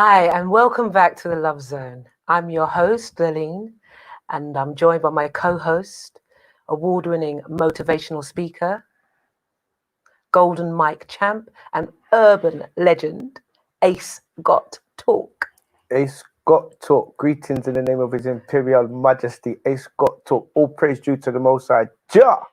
Hi, and welcome back to the Love Zone. I'm your host, Lurleen, and I'm joined by my co host, award winning motivational speaker, Golden Mike champ, and urban legend, Ace Got Talk. Ace Got Talk. Greetings in the name of His Imperial Majesty. Ace Got Talk. All praise due to the Most High. Jah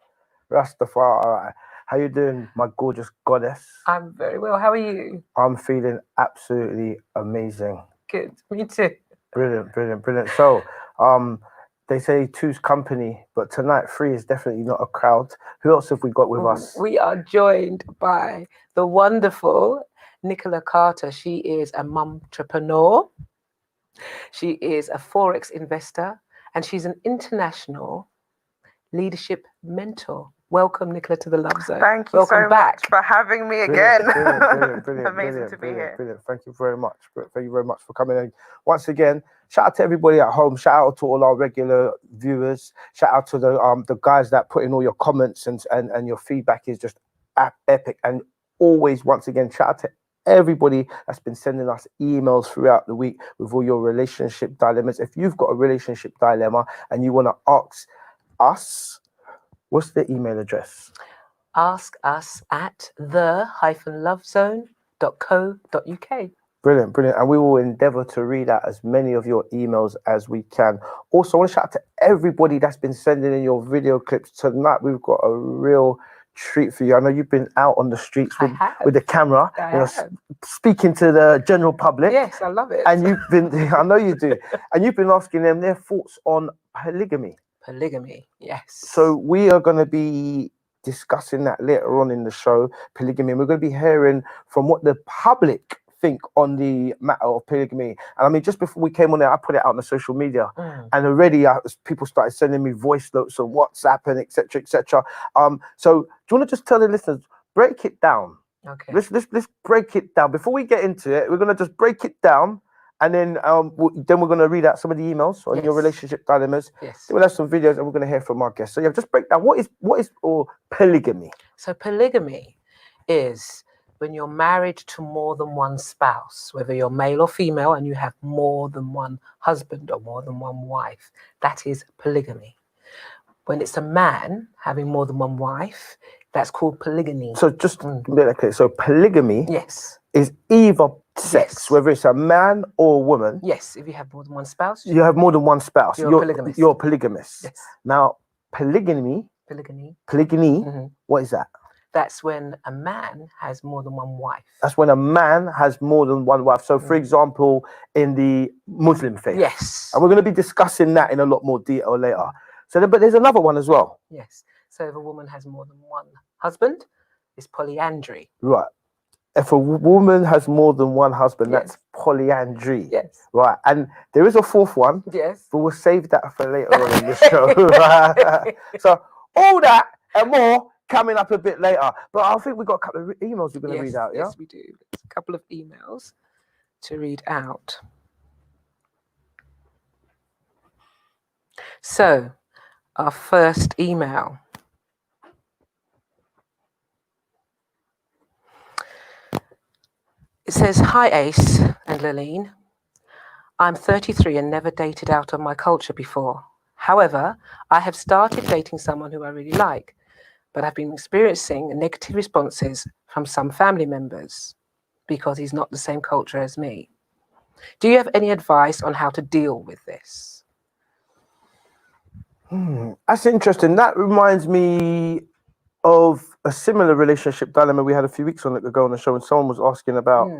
Rastafari. How you doing, my gorgeous goddess? I'm very well. How are you? I'm feeling absolutely amazing. Good. Me too. Brilliant. So, they say two's company, but tonight three is definitely not a crowd. Who else have we got with us? We are joined by the wonderful Nicola Carter. She is a momtrepreneur. She is a Forex investor, and she's an international leadership mentor. Welcome, Nicola, to the Love Zone. Thank you Welcome so back. much for having me again. Brilliant. Amazing to be here. Brilliant. Thank you very much. Thank you very much for coming in. Once again, shout out to everybody at home. Shout out to all our regular viewers. Shout out to the guys that put in all your comments and your feedback is just epic. And always, once again, shout out to everybody that's been sending us emails throughout the week with all your relationship dilemmas. If you've got a relationship dilemma and you want to ask us, what's the email address? Ask us at the-lovezone.co.uk. Brilliant. And we will endeavor to read out as many of your emails as we can. Also, I want to shout out to everybody that's been sending in your video clips. Tonight, we've got a real treat for you. I know you've been out on the streets with the camera, speaking to the general public. Yes, I love it. And you've been, I know you do, and you've been asking them their thoughts on polygamy. Polygamy, yes. So we are going to be discussing that later on in the show, polygamy. And we're going to be hearing from what the public think on the matter of polygamy. And I mean, just before we came on there, I put it out on the social media, and already people started sending me voice notes on WhatsApp and etc. So do you want to just tell the listeners, break it down? Okay. Let's break it down before we get into it. We're going to just break it down. And then we're going to read out some of the emails on your relationship dilemmas. Yes. Then we'll have some videos and we're going to hear from our guests. So yeah, just break down what is polygamy. So polygamy is when you're married to more than one spouse, whether you're male or female, and you have more than one husband or more than one wife. That is polygamy. When it's a man having more than one wife, that's called polygamy. So just okay. So polygamy, yes, is either sex, whether it's a man or a woman. Yes, if you have more than one spouse. You have more than one spouse. You're polygamist. You're polygamist. Yes. Now, polygamy. What is that? That's when a man has more than one wife. That's when a man has more than one wife. So, for example, in the Muslim faith. Yes. And we're going to be discussing that in a lot more detail later. So, but there's another one as well. Yes. So if a woman has more than one husband, it's polyandry. Right. If a woman has more than one husband, that's polyandry. Yes. Right. And there is a fourth one. Yes. But we'll save that for later on in the show. So all that and more coming up a bit later. But I think we've got a couple of emails we're going to read out, yeah? Yes, we do. There's a couple of emails to read out. So, our first email. It says, "Hi Ace and Lurleen. I'm 33 and never dated out of my culture before. However, I have started dating someone who I really like, but I've been experiencing negative responses from some family members because he's not the same culture as me. Do you have any advice on how to deal with this?" That's interesting. That reminds me of a similar relationship dilemma we had a few weeks ago on the show, and someone was asking about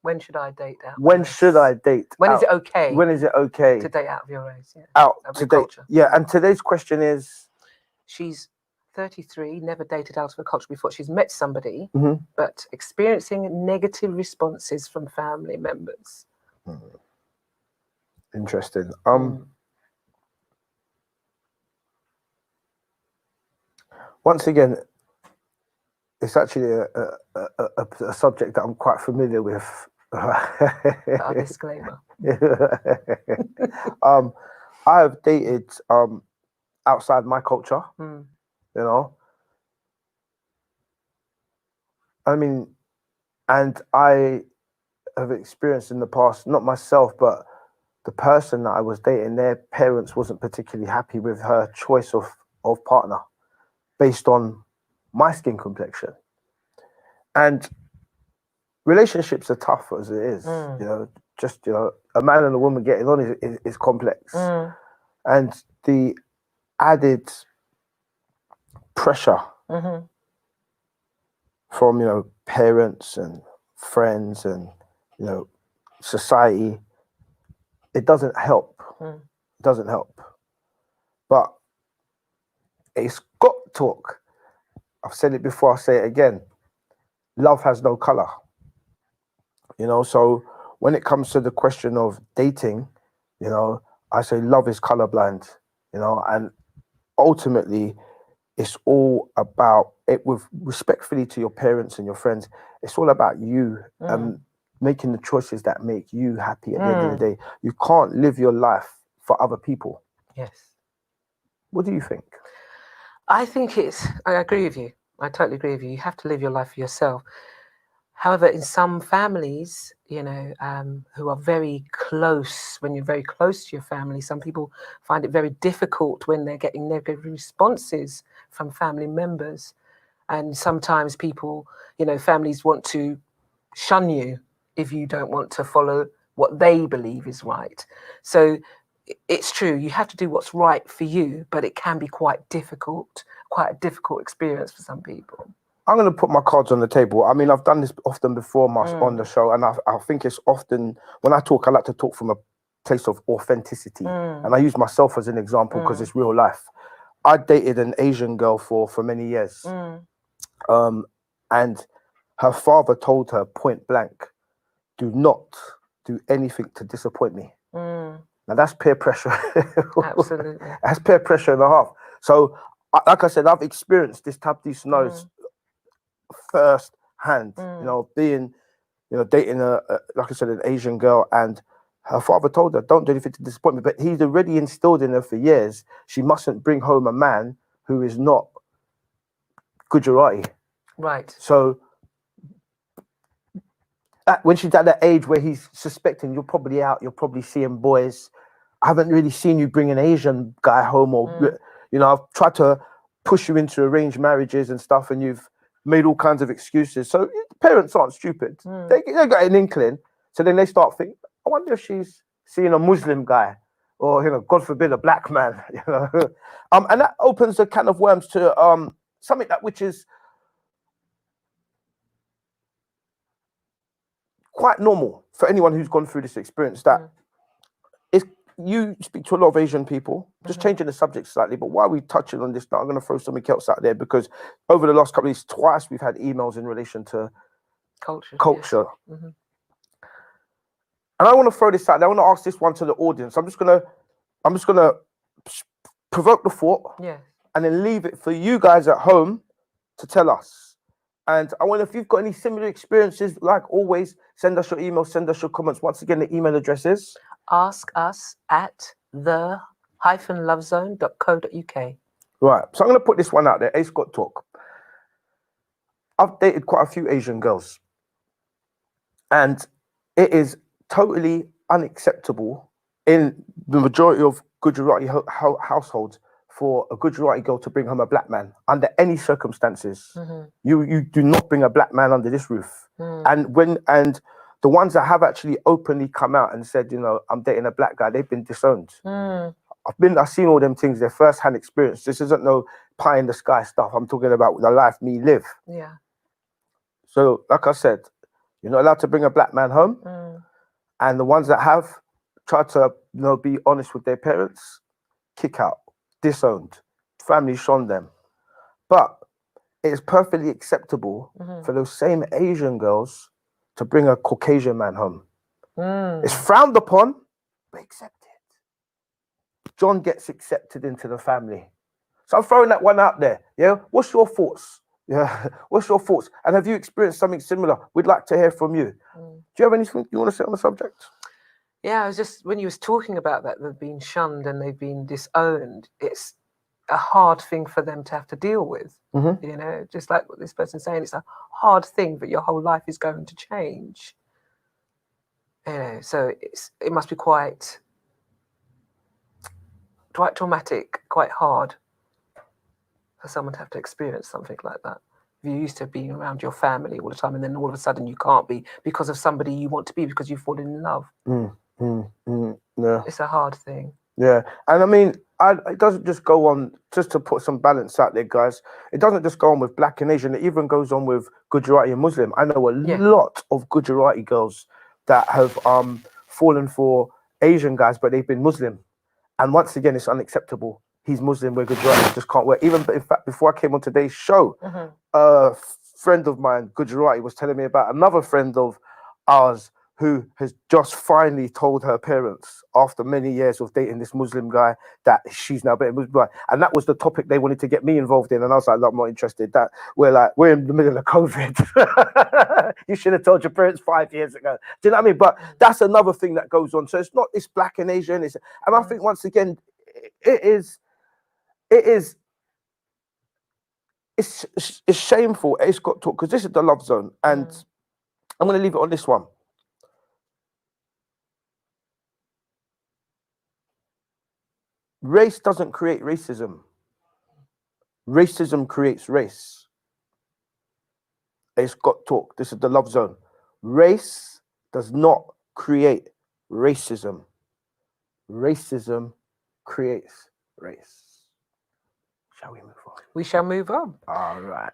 when should I date out? When should I date? When is it okay? When is it okay to date out of your race? Yeah. Out to date. Yeah, and today's question is, she's 33, never dated out of her culture before. She's met somebody, but experiencing negative responses from family members. Interesting. Once again, it's actually a subject that I'm quite familiar with. A disclaimer. I have dated outside my culture, you know. I mean, and I have experienced in the past, not myself, but the person that I was dating, their parents wasn't particularly happy with her choice of partner based on my skin complexion. And relationships are tough as it is, just, a man and a woman getting on is complex. And the added pressure from, parents and friends and, society, it doesn't help. It doesn't help. But Ace Got Talk. I've said it before, I'll say it again. Love has no color. So when it comes to the question of dating, I say love is colorblind, and ultimately it's all about it, with respectfully to your parents and your friends, it's all about you and making the choices that make you happy at the end of the day. You can't live your life for other people. Yes. What do you think? I think I agree with you. I totally agree with you. You have to live your life for yourself. However, in some families, who are very close, when you're very close to your family, some people find it very difficult when they're getting negative responses from family members. And sometimes people, families want to shun you if you don't want to follow what they believe is right. So it's true, you have to do what's right for you, but it can be quite a difficult experience for some people. I'm going to put my cards on the table. I mean, I've done this often before, on the show, and I think it's often, when I talk, I like to talk from a place of authenticity. And I use myself as an example because it's real life. I dated an Asian girl for many years. And her father told her point blank, do not do anything to disappoint me. Now that's peer pressure. Absolutely. That's peer pressure and a half. So, like I said, I've experienced these scenarios first hand. Being, dating like I said, an Asian girl, and her father told her, don't do anything to disappoint me. But he's already instilled in her for years, she mustn't bring home a man who is not Gujarati. Right. So when she's at that age where he's suspecting you're probably out, you're probably seeing boys, I haven't really seen you bring an Asian guy home, or I've tried to push you into arranged marriages and stuff, and you've made all kinds of excuses. So parents aren't stupid. They got an inkling. So then they start thinking, I wonder if she's seeing a Muslim guy, or God forbid, a black man. And that opens a can of worms to something which is quite normal for anyone who's gone through this experience. That is, you speak to a lot of Asian people, just changing the subject slightly, but while we're touching on this now, I'm going to throw something else out there, because over the last couple of weeks, twice we've had emails in relation to culture. Yes. And I want to throw this out there. I want to ask this one to the audience. I'm just gonna provoke the thought, and then leave it for you guys at home to tell us. And I wonder if you've got any similar experiences. Like always, send us your email, send us your comments. Once again, the email address is ask@the-lovezone.co.uk. Right. So I'm going to put this one out there. Ace Got Talk. I've dated quite a few Asian girls, and it is totally unacceptable in the majority of Gujarati households for a Gujarati girl to bring home a black man under any circumstances. You do not bring a black man under this roof. And the ones that have actually openly come out and said, I'm dating a black guy, they've been disowned. I've seen all them things, their first-hand experience. This isn't no pie in the sky stuff. I'm talking about the life me live. Yeah. So, like I said, you're not allowed to bring a black man home. And the ones that have tried to, be honest with their parents, kick out, disowned, family shunned them. But it is perfectly acceptable for those same Asian girls to bring a Caucasian man home. It's frowned upon, but accepted. John gets accepted into the family. So I'm throwing that one out there. Yeah. What's your thoughts? Yeah. What's your thoughts? And have you experienced something similar? We'd like to hear from you. Do you have anything you want to say on the subject? Yeah, I was just, when you was talking about that, they've been shunned and they've been disowned. It's a hard thing for them to have to deal with. Just like what this person's saying, it's a hard thing, but your whole life is going to change. So it must be quite traumatic, quite hard for someone to have to experience something like that. If you're used to being around your family all the time, and then all of a sudden you can't be because of somebody you want to be because you've fallen in love. Yeah. It's a hard thing. Yeah, and I mean, it doesn't just go on, just to put some balance out there, guys. It doesn't just go on with Black and Asian. It even goes on with Gujarati and Muslim. I know a lot of Gujarati girls that have fallen for Asian guys, but they've been Muslim. And once again, it's unacceptable. He's Muslim, we're Gujarati, it just can't work. Even, in fact, before I came on today's show, a friend of mine, Gujarati, was telling me about another friend of ours who has just finally told her parents after many years of dating this Muslim guy that she's now dating a Muslim guy. And that was the topic they wanted to get me involved in. And I was like, look, I'm not interested. That we're in the middle of COVID. You should have told your parents 5 years ago. Do you know what I mean? But that's another thing that goes on. So it's not this Black and Asian. And I think once again, it's shameful. Ace Got Talk, because this is the love zone. And I'm going to leave it on this one. Race doesn't create racism. Racism creates race. Ace Got Talk. This is the love zone. Race does not create racism. Racism creates race. Shall we move on? We shall move on. All right.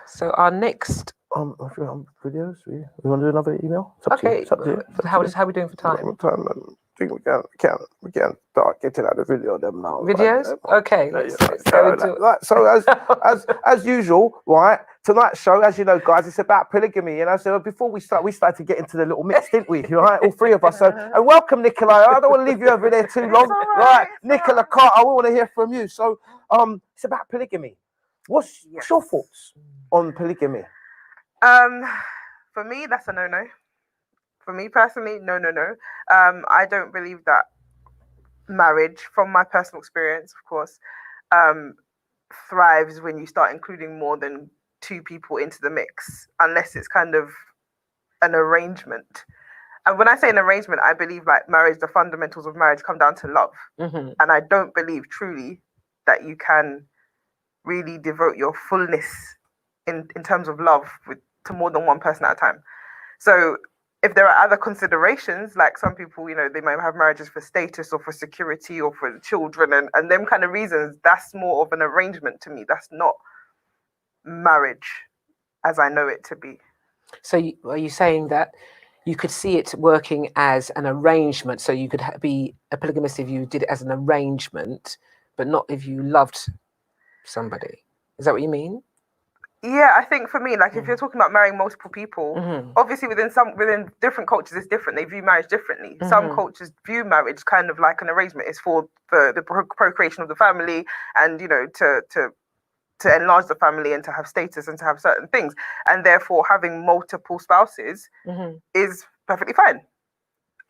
So our next videos. We want to do another email? Okay. How are we doing for time? I think we can start getting out the video of them now. Videos? Okay. Let's go into it. So as usual, right? Tonight's show, as you know, guys, it's about polygamy. You know, so before we started to get into the little mix, didn't we? Right, all three of us. So, and welcome, Nicola. I don't want to leave you over there too long. Right, Nicola Carter, we want to hear from you. So, it's about polygamy. What's your thoughts on polygamy? For me, that's a no-no. For me personally, no. I don't believe that marriage, from my personal experience, of course, thrives when you start including more than two people into the mix, unless it's kind of an arrangement. And when I say an arrangement, I believe like marriage, the fundamentals of marriage come down to love. And I don't believe truly that you can really devote your fullness in terms of love to more than one person at a time. So if there are other considerations, like some people, you know, they might have marriages for status or for security or for children and them kind of reasons, that's more of an arrangement to me. That's not marriage as I know it to be. So are you saying that you could see it working as an arrangement? So you could be a polygamist if you did it as an arrangement, but not if you loved somebody. Is that what you mean? Yeah, I think for me, like if you're talking about marrying multiple people, obviously within different cultures, it's different. They view marriage differently. Some cultures view marriage kind of like an arrangement. It's for the procreation of the family, and you know, to enlarge the family and to have status and to have certain things, and therefore having multiple spouses is perfectly fine.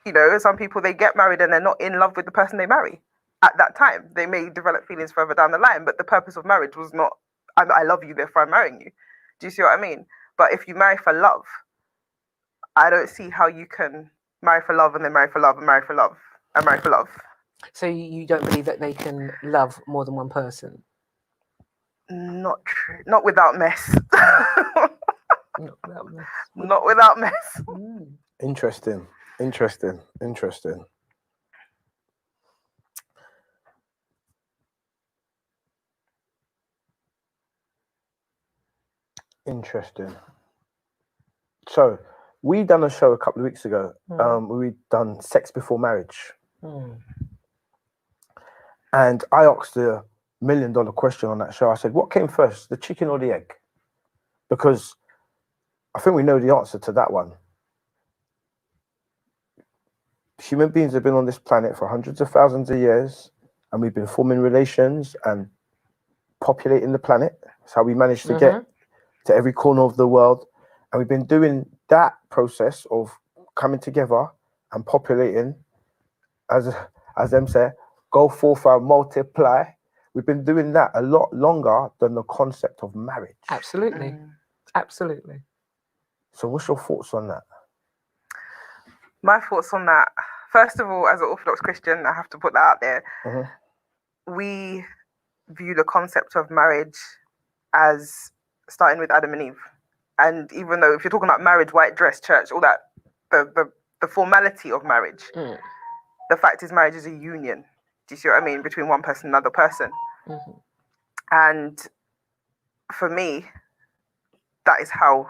You know, some people, they get married and they're not in love with the person they marry at that time. They may develop feelings further down the line, but the purpose of marriage was not, I love you, therefore I'm marrying you. Do you see what I mean? But if you marry for love, I don't see how you can marry for love and then marry for love and marry for love and marry for love. So you don't believe that they can love more than one person? Not true. Not without mess. Not without mess. Not without mess. Interesting. So we done a show a couple of weeks ago. We done sex before marriage, and I asked the $1 million question on that show. I said, "What came first, the chicken or the egg?" Because I think we know the answer to that one. Human beings have been on this planet for hundreds of thousands of years, and we've been forming relations and populating the planet. That's how we managed to get to every corner of the world. And we've been doing that process of coming together and populating, as them say, go forth and multiply. We've been doing that a lot longer than the concept of marriage. Absolutely. Absolutely. So what's your thoughts on that? My thoughts on that. First of all, as an Orthodox Christian, I have to put that out there. We view the concept of marriage as starting with Adam and Eve. And even though if you're talking about marriage, white dress, church, all that, the formality of marriage, the fact is marriage is a union. Do you see what I mean? Between one person and another person. And for me, that is how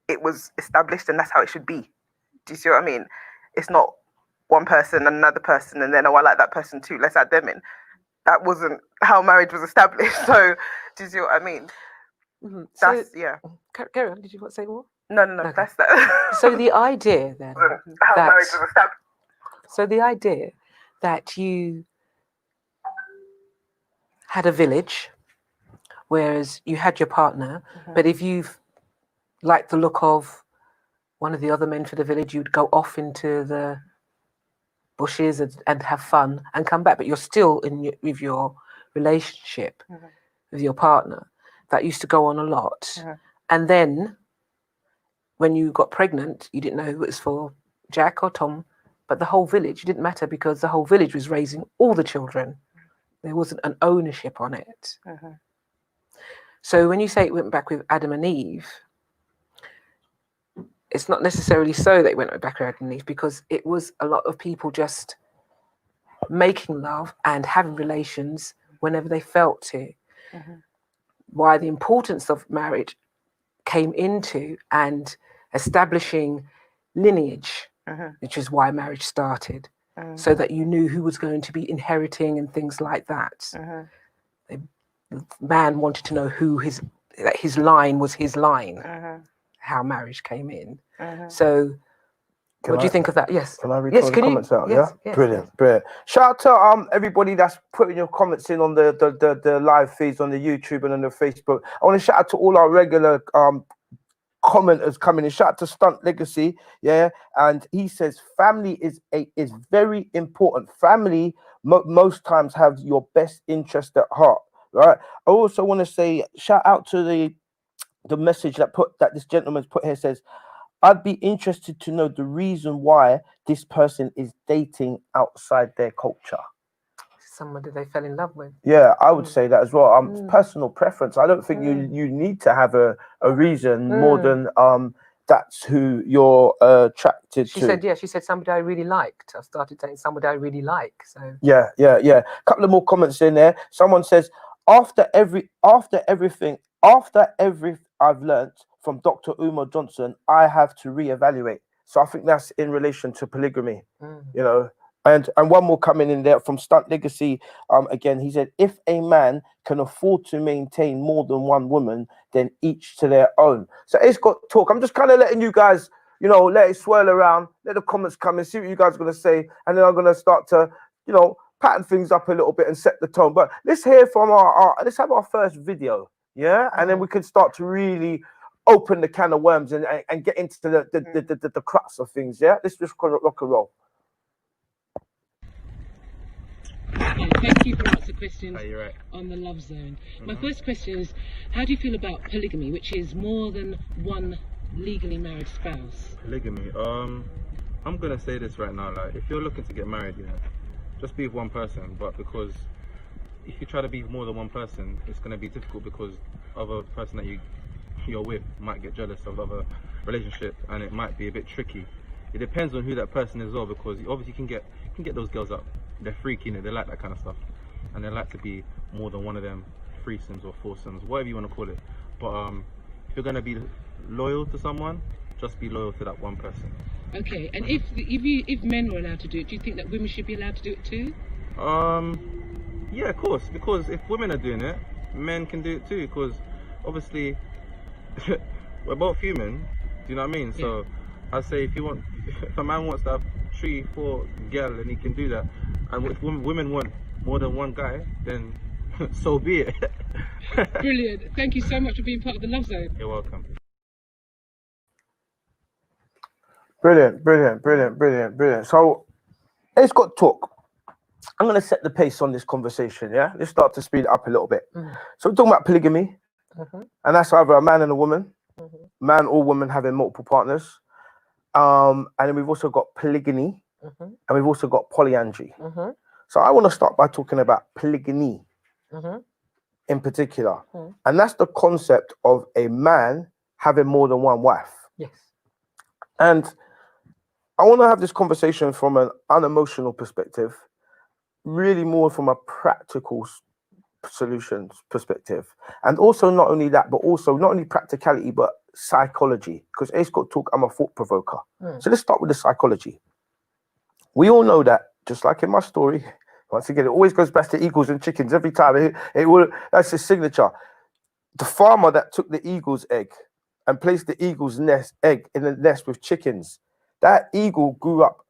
it was established and that's how it should be. Do you see what I mean? It's not one person and another person and then, oh, I like that person too, let's add them in. That wasn't how marriage was established. So, do you see what I mean? That's, yeah. Carry on, did you want to say more? No, Okay. that's that. So the idea then, how marriage was established. So the idea that you had a village, whereas you had your partner, but if you've liked the look of one of the other men for the village, you'd go off into the bushes and have fun and come back, but you're still with your relationship with your partner. That used to go on a lot. And then when you got pregnant, you didn't know who it was for, Jack or Tom, but the whole village, it didn't matter because the whole village was raising all the children. There wasn't an ownership on it. So when you say it went back with Adam and Eve, it's not necessarily so that it went back with Adam and Eve, because it was a lot of people just making love and having relations whenever they felt to. Why the importance of marriage came into and establishing lineage, which is why marriage started, so that you knew who was going to be inheriting and things like that. The man wanted to know that his line was his line, how marriage came in. So what do you think of that? Yes. Can I read the comments out? Yes, brilliant. Shout out to everybody that's putting your comments in on the live feeds on the YouTube and on the Facebook. I want to shout out to all our regular commenters coming in. Shout out to Stunt Legacy, and he says family is very important. Family most times have your best interest at heart, right? I also want to say shout out to the message that this gentleman's put here. Says, I'd be interested to know the reason why this person is dating outside their culture. Somebody they fell in love with. Yeah, I would say that as well. Personal preference. I don't think you need to have a reason more than that's who you're attracted to. She said somebody I really liked. I started dating somebody I really like. So yeah. Couple of more comments in there. Someone says, after everything I've learnt from Dr. Umar Johnson, I have to reevaluate. So I think that's in relation to polygamy, you know. And one more coming in there from Stunt Legacy. Again, he said, if a man can afford to maintain more than one woman, then each to their own. So Ace Got Talk. I'm just kind of letting you guys, you know, let it swirl around, let the comments come and see what you guys are going to say. And then I'm going to start to, you know, pattern things up a little bit and set the tone. But let's hear from let's have our first video. Yeah. And then we can start to really open the can of worms and get into the crux of things. Yeah. Let's just rock and roll. Thank you for answering questions on the Love Zone. My first question is, how do you feel about polygamy, which is more than one legally married spouse? Polygamy. I'm gonna say this right now. Like, if you're looking to get married, just be with one person. But because if you try to be with more than one person, it's gonna be difficult because other person that you're with might get jealous of other relationship, and it might be a bit tricky. It depends on who that person is, well, because obviously you can get those girls up. They're freaky, they like that kind of stuff, and they like to be more than one of them, threesomes or foursomes, whatever you want to call it. But if you're going to be loyal to someone, just be loyal to that one person. Okay, and if men were allowed to do it, do you think that women should be allowed to do it too? Yeah, of course, because if women are doing it, men can do it too, because obviously we're both human, do you know what I mean? So I say if a man wants to have 3-4 girls and he can do that, and if women want more than one guy, then so be it. Brilliant. Thank you so much for being part of the Love Zone. You're welcome. Brilliant. So Ace Got Talk. I'm going to set the pace on this conversation, yeah? Let's start to speed it up a little bit. So we're talking about polygamy, and that's either a man and a woman, man or woman having multiple partners. And then we've also got polygamy, Mm-hmm. and we've also got polyandry. Mm-hmm. So I want to start by talking about polygamy Mm-hmm. in particular. Mm. And that's the concept of a man having more than one wife. Yes. And I want to have this conversation from an unemotional perspective, really more from a practical solutions perspective. And also not only that, but also not only practicality, but psychology. Because Ace Got Talk, I'm a thought provoker. So let's start with the psychology. We all know that, just like in my story, once again, it always goes back to eagles and chickens every time. That's his signature. The farmer that took the eagle's egg and placed the eagle's egg in the nest with chickens, that eagle grew up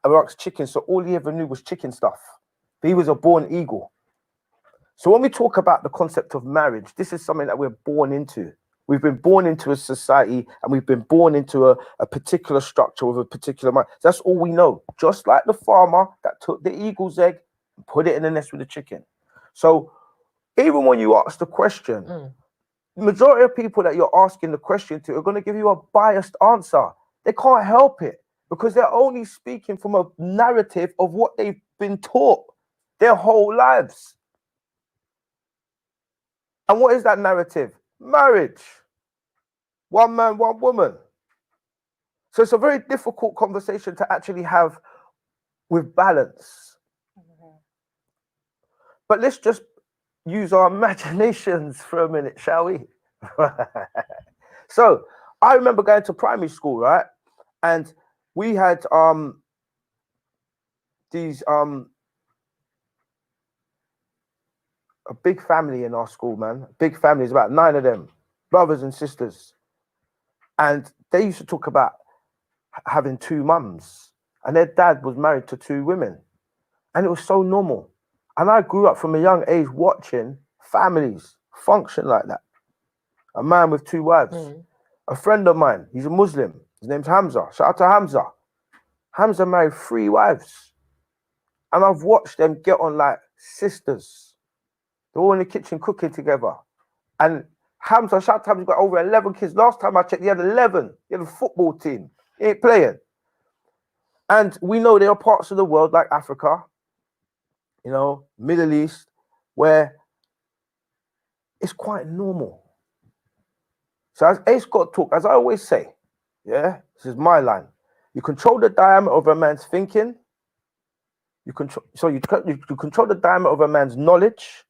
amongst chickens, so all he ever knew was chicken stuff. He was a born eagle. So when we talk about the concept of marriage, this is something that we're born into. We've been born into a society, and we've been born into a particular structure with a particular mind. That's all we know. Just like the farmer that took the eagle's egg and put it in the nest with the chicken. So even when you ask the question, the majority of people that you're asking the question to are going to give you a biased answer. They can't help it because they're only speaking from a narrative of what they've been taught their whole lives. And what is that narrative? Marriage. One man, one woman. So it's a very difficult conversation to actually have with balance. But let's just use our imaginations for a minute, shall we? So I remember going to primary school, right? And we had these a big family in our school, man. Big families, about 9 of them, brothers and sisters. And they used to talk about having 2 mums. And their dad was married to 2 women. And it was so normal. And I grew up from a young age watching families function like that. A man with 2 wives. A friend of mine, he's a Muslim. His name's Hamza. Shout out to Hamza. Hamza married 3 wives. And I've watched them get on like sisters. They're all in the kitchen cooking together. And Hamza, shout out to Hamza, he's got over 11 kids. Last time I checked, he had 11. He had a football team. He ain't playing. And we know there are parts of the world like Africa, you know, Middle East, where it's quite normal. So as Ace Got Talk, as I always say, yeah, this is my line. You control the diameter of a man's thinking. You control the diameter of a man's knowledge.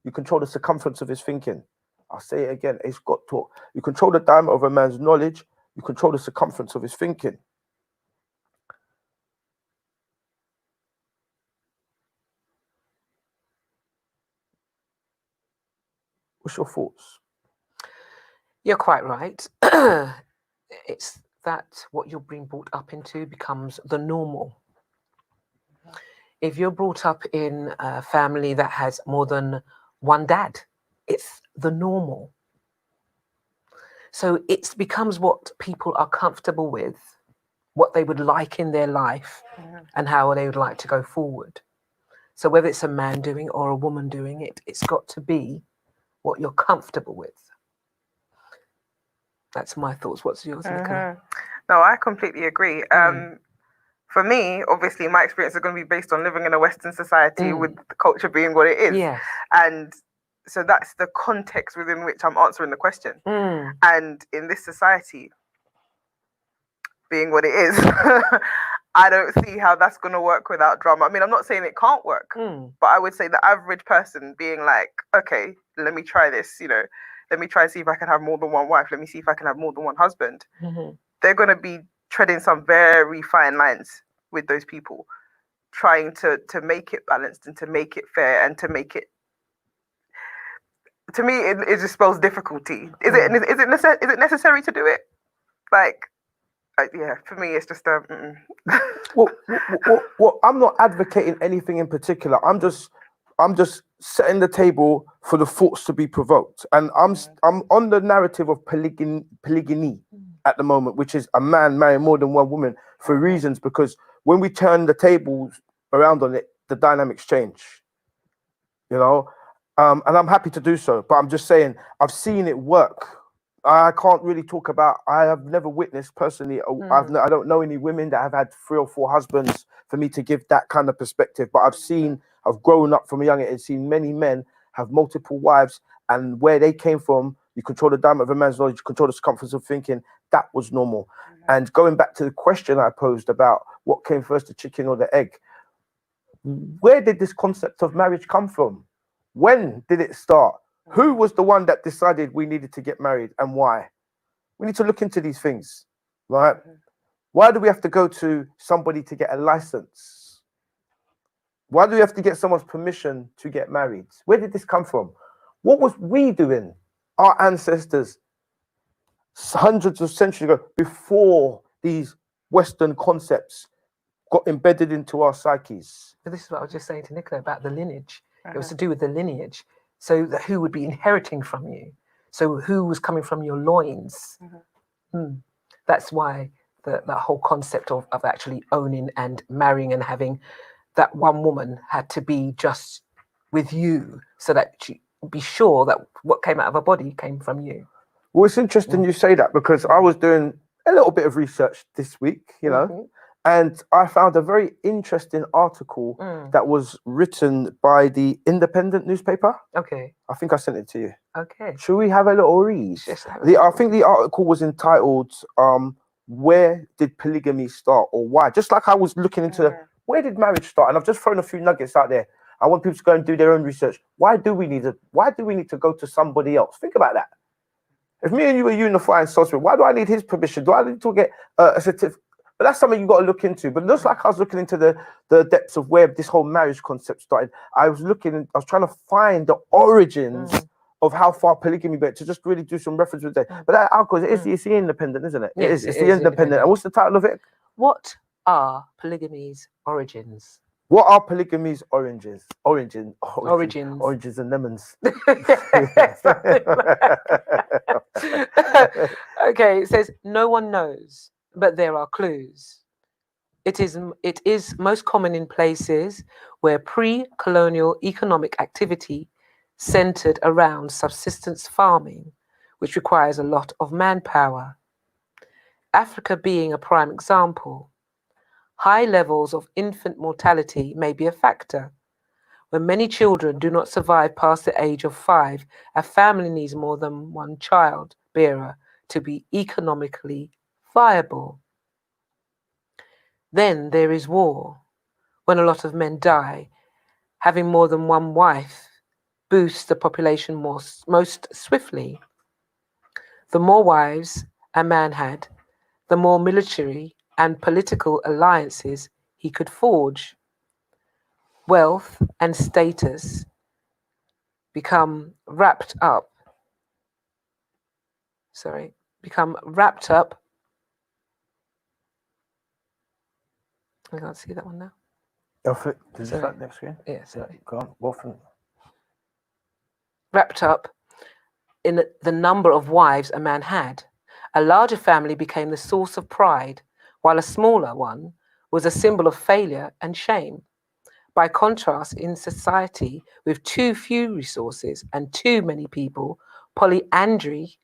You control the circumference of his thinking. I'll say it again. Ace Got Talk. You control the diameter of a man's knowledge. You control the circumference of his thinking. What's your thoughts? You're quite right. It's that what you're being brought up into becomes the normal. If you're brought up in a family that has more than one dad, it's the normal. So it becomes what people are comfortable with, what they would like in their life, and how they would like to go forward. So whether it's a man doing or a woman doing it, it's got to be what you're comfortable with. That's my thoughts. What's yours, Nicola? No, I completely agree. For me, obviously, my experience is going to be based on living in a Western society with the culture being what it is. Yes. And so that's the context within which I'm answering the question. And in this society, being what it is, I don't see how that's going to work without drama. I mean, I'm not saying it can't work, but I would say the average person being like, okay, let me try this, you know, let me try and see if I can have more than one wife. Let me see if I can have more than one husband. They're going to be treading some very fine lines with those people, trying to make it balanced and to make it fair and to make it. To me, it just spells difficulty. Is it necessary to do it? Like yeah, for me, it's just Well, I'm not advocating anything in particular. I'm just setting the table for the thoughts to be provoked, and I'm on the narrative of polygamy at the moment, which is a man marrying more than one woman for reasons, because when we turn the tables around on it, the dynamics change, you know, and I'm happy to do so. But I'm just saying I've seen it work I can't really talk about. I have never witnessed personally. I don't know any women that have had 3 or 4 husbands for me to give that kind of perspective. But I've grown up from a young age and seen many men have multiple wives, and where they came from, you control the diameter of a man's knowledge, you control the circumference of thinking. That was normal. And going back to the question I posed about what came first, the chicken or the egg, where did this concept of marriage come from? When did it start? Who was the one that decided we needed to get married and why? We need to look into these things, right? Why do we have to go to somebody to get a license? Why do we have to get someone's permission to get married? Where did this come from? What was we doing, our ancestors, hundreds of centuries ago, before these Western concepts got embedded into our psyches? But this is what I was just saying to Nicola about the lineage. It was to do with the lineage. So that who would be inheriting from you? So who was coming from your loins? That's why the whole concept of actually owning and marrying and having that one woman had to be just with you, so that she be sure that what came out of her body came from you. Well, it's interesting you say that, because I was doing a little bit of research this week, you know, and I found a very interesting article that was written by the Independent newspaper. Okay. I think I sent it to you. Okay. Should we have a little read? I think the article was entitled, Where Did Polygamy Start, or why? Just like I was looking into where did marriage start? And I've just thrown a few nuggets out there. I want people to go and do their own research. Why do we need to go to somebody else? Think about that. If me and you were unifying Sosman, why do I need his permission? Do I need to get a certificate? But that's something you've got to look into. But just like I was looking into the depths of where this whole marriage concept started, I was trying to find the origins of how far polygamy went, to just really do some reference with that. But that article, it's the Independent, isn't it? Yes, It's the Independent. And what's the title of it? What are polygamy's origins? What are polygamy's origins? Origins and lemons. Okay, it says no one knows, but there are clues. It is most common in places where pre-colonial economic activity centered around subsistence farming, which requires a lot of manpower. Africa being a prime example. High levels of infant mortality may be a factor. When many children do not survive past the age of 5, a family needs more than one child bearer to be economically viable. Then there is war. When a lot of men die, having more than one wife boosts the population most swiftly. The more wives a man had, the more military and political alliances he could forge. Wealth and status become wrapped up. I can't see that one now. Is that next screen? Yeah, sorry. Go on. Wrapped up in the number of wives a man had. A larger family became the source of pride, while a smaller one was a symbol of failure and shame. By contrast, in society with too few resources and too many people, polyandry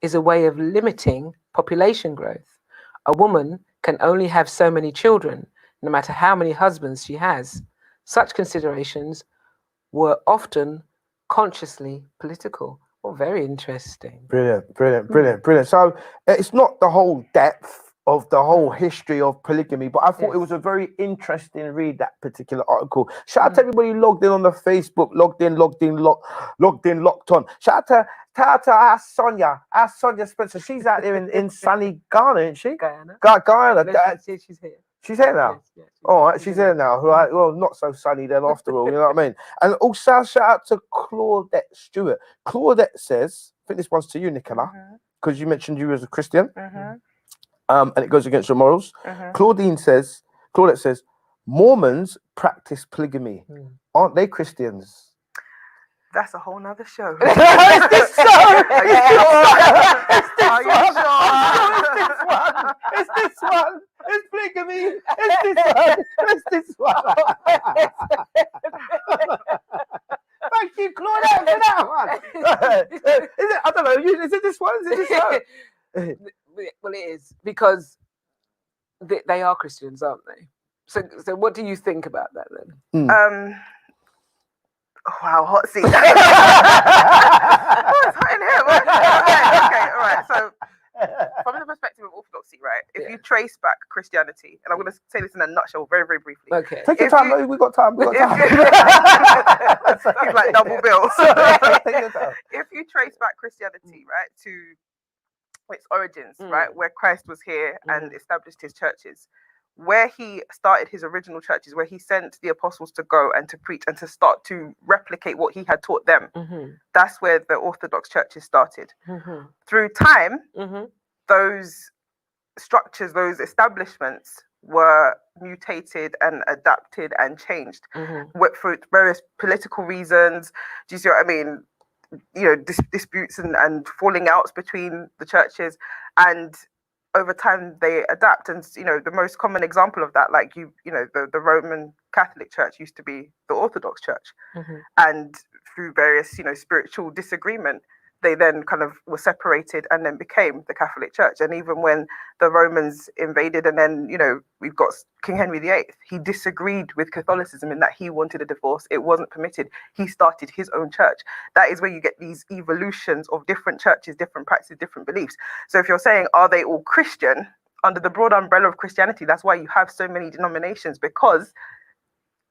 is a way of limiting population growth. A woman can only have so many children, no matter how many husbands she has. Such considerations were often consciously political. Well, very interesting. Brilliant. So it's not the whole depth of the whole history of polygamy, but I thought it was a very interesting read, that particular article. Shout out to everybody logged in on the Facebook, logged in, locked on. Shout out to our Sonia Spencer. She's out there in sunny Ghana, isn't she? Guyana. Guyana. She's here. She's here now. Yes, All right, she's here now. Right. Well, not so sunny then, after all. You know what I mean? And also shout out to Claudette Stewart. Claudette says, I think this one's to you, Nicola, because you mentioned you as a Christian, and it goes against your morals. Claudette says, Mormons practice polygamy. Aren't they Christians? That's a whole nother show. Is this so? Are you sure? It's this one. It's polygamy. It's this one. Thank you, Claudette, for that one. Is it? I don't know. Is it this one? Is it this one? Well, it is because they are Christians, aren't they? So what do you think about that then? Wow, hot seat. Oh, it's hot in here. Okay, all right. So, from the perspective of orthodoxy, right? If you trace back Christianity, and I'm going to say this in a nutshell, very, very briefly. Okay. Take your time. We've got time. We've got time. He's like double bill. If you trace back Christianity, right, to its origins, right, where Christ was here and established his churches, where he started his original churches, where he sent the apostles to go and to preach and to start to replicate what he had taught them, that's where the Orthodox churches started. Through time, those structures, those establishments were mutated and adapted and changed for various political reasons. Do you see what I mean? You know, disputes and falling outs between the churches, and over time they adapt. And you know, the most common example of that, like you know, the Roman Catholic Church used to be the Orthodox Church, and through various, you know, spiritual disagreement, they then kind of were separated and then became the Catholic Church. And even when the Romans invaded, and then, you know, we've got King Henry VIII, he disagreed with Catholicism in that he wanted a divorce. It wasn't permitted. He started his own church. That is where you get these evolutions of different churches, different practices, different beliefs. So if you're saying, are they all Christian? Under the broad umbrella of Christianity, that's why you have so many denominations, because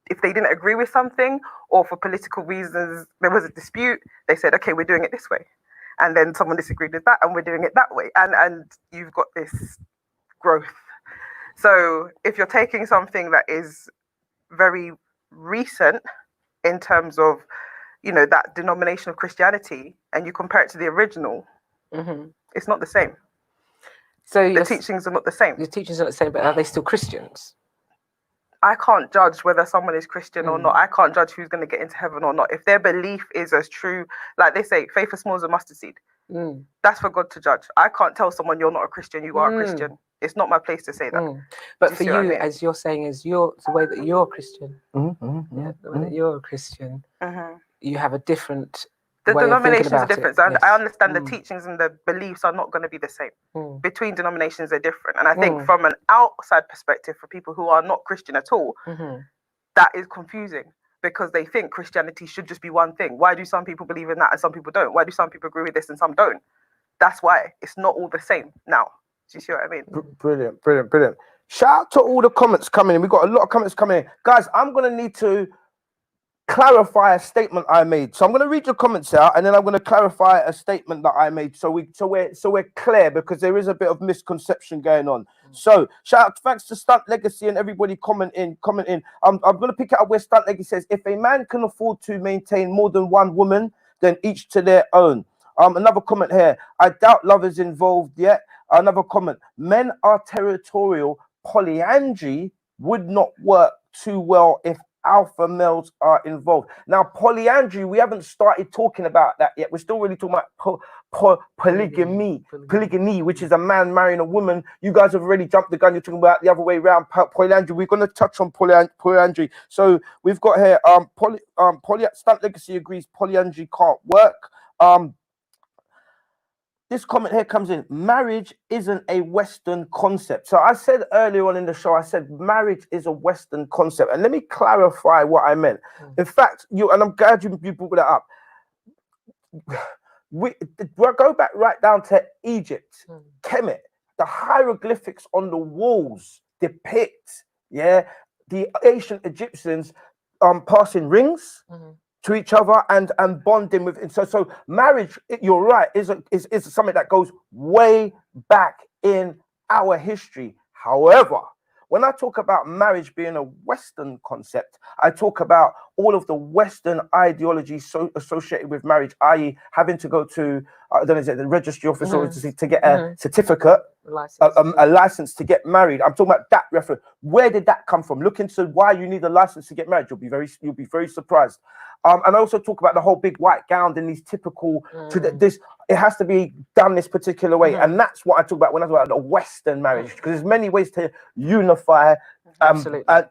if they didn't agree with something, or for political reasons, there was a dispute, they said, okay, we're doing it this way. And then someone disagreed with that, and we're doing it that way. And you've got this growth. So if you're taking something that is very recent in terms of, you know, that denomination of Christianity, and you compare it to the original, it's not the same. So the teachings are not the same. The teachings are not the same, but are they still Christians? I can't judge whether someone is Christian or not. I can't judge who's going to get into heaven or not. If their belief is as true, like they say, faith as small as a mustard seed, that's for God to judge. I can't tell someone you're not a Christian, you are a Christian. It's not my place to say that. But for you, as you're saying, as the way that you're a Christian, the way that you're a Christian, you have a different the way denominations of are different. Yes. I understand the teachings and the beliefs are not going to be the same. Between denominations, they're different. And I think from an outside perspective, for people who are not Christian at all, that is confusing, because they think Christianity should just be one thing. Why do some people believe in that and some people don't? Why do some people agree with this and some don't? That's why it's not all the same now. Do you see what I mean? Brilliant, brilliant, brilliant. Shout out to all the comments coming in. We've got a lot of comments coming in. Guys, I'm going to need to clarify a statement I made. So I'm going to read your comments out, and then I'm going to clarify a statement that I made, so we're clear, because there is a bit of misconception going on. So shout out, thanks to Stunt Legacy and everybody comment in. I'm going to pick it up where Stunt Legacy says, if a man can afford to maintain more than one woman, then each to their own. Another comment here, I doubt love is involved yet. Another comment, men are territorial. Polyandry would not work too well if alpha males are involved. Now, polyandry, we haven't started talking about that yet. We're still really talking about polygamy, which is a man marrying a woman. You guys have already jumped the gun. You're talking about the other way around, polyandry. We're going to touch on polyandry. So we've got here, Stunt Legacy agrees polyandry can't work. This comment here comes in, marriage isn't a Western concept. So I said earlier on in the show, I said marriage is a Western concept. And let me clarify what I meant. In fact, and I'm glad you brought that up. We'll go back right down to Egypt, Kemet. The hieroglyphics on the walls depict, the ancient Egyptians passing rings to each other and bonding with. So marriage, you're right, is something that goes way back in our history. However, when I talk about marriage being a Western concept, I talk about all of the Western ideologies associated with marriage, i.e. having to go to the registry office or to get a certificate, a license to get married. I'm talking about that reference. Where did that come from? Look into why you need a license to get married. You'll be very surprised. And I also talk about the whole big white gown and these typical it has to be done this particular way. And that's what I talk about when I talk about the Western marriage, because there's many ways to unify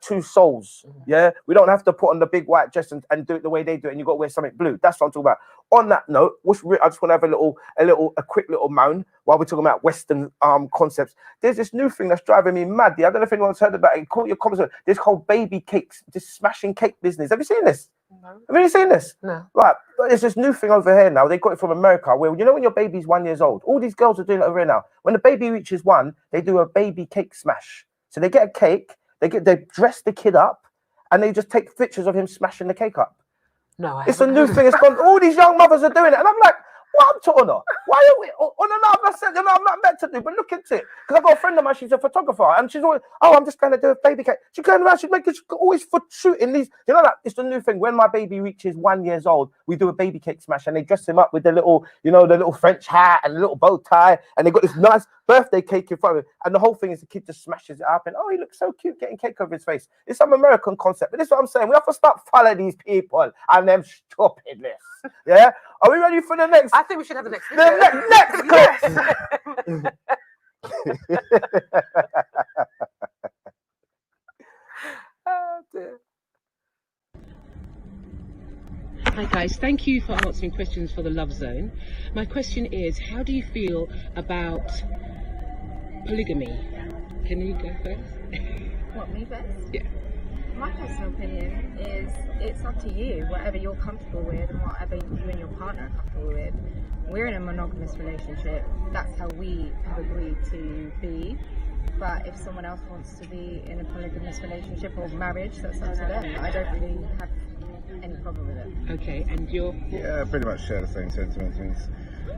two souls. Yeah, we don't have to put on the big white dress and do it the way they do it, and you got to wear something blue. That's what I'm talking about. On that note, I just want to have a quick little moan while we're talking about Western concepts. There's this new thing that's driving me mad. I don't know if anyone's heard about it. Call your comments. This whole baby cakes, this smashing cake business. Have you seen this? No. Have you seen this? No. Right, there's this new thing over here now. They got it from America, where you know when your baby's 1 year old, all these girls are doing it over here now. When the baby reaches 1, they do a baby cake smash. So they get a cake, they dress the kid up, and they just take pictures of him smashing the cake up. No, it's a new thing. It's gone. All these young mothers are doing it, and I'm like, what I'm talking about? Why are we? Oh no, I'm not meant to do. But look into it, because I've got a friend of mine. She's a photographer, and she's always, I'm just going to do a baby cake. She's going around. She's always for shooting these. You know that it's the new thing. When my baby reaches 1 year old, we do a baby cake smash, and they dress him up with the little French hat and the little bow tie, and they got this nice birthday cake in front of him, and the whole thing is the kid just smashes it up, and he looks so cute getting cake over his face. It's some American concept, but this is what I'm saying. We have to start following these people and them stupidness. Yeah, are we ready for the next? I think we should have the next. Next Oh dear. Hi guys, thank you for answering questions for the Love Zone. My question is, how do you feel about polygamy? Can you go first? What, me first? Yeah. My personal opinion is it's up to you, whatever you're comfortable with and whatever you and your partner are comfortable with. We're in a monogamous relationship. That's how we have agreed to be. But if someone else wants to be in a polygamous relationship or marriage, that's up to them. I don't really have any problem with it. Okay, and you're? Yeah, I pretty much share the same sentiments.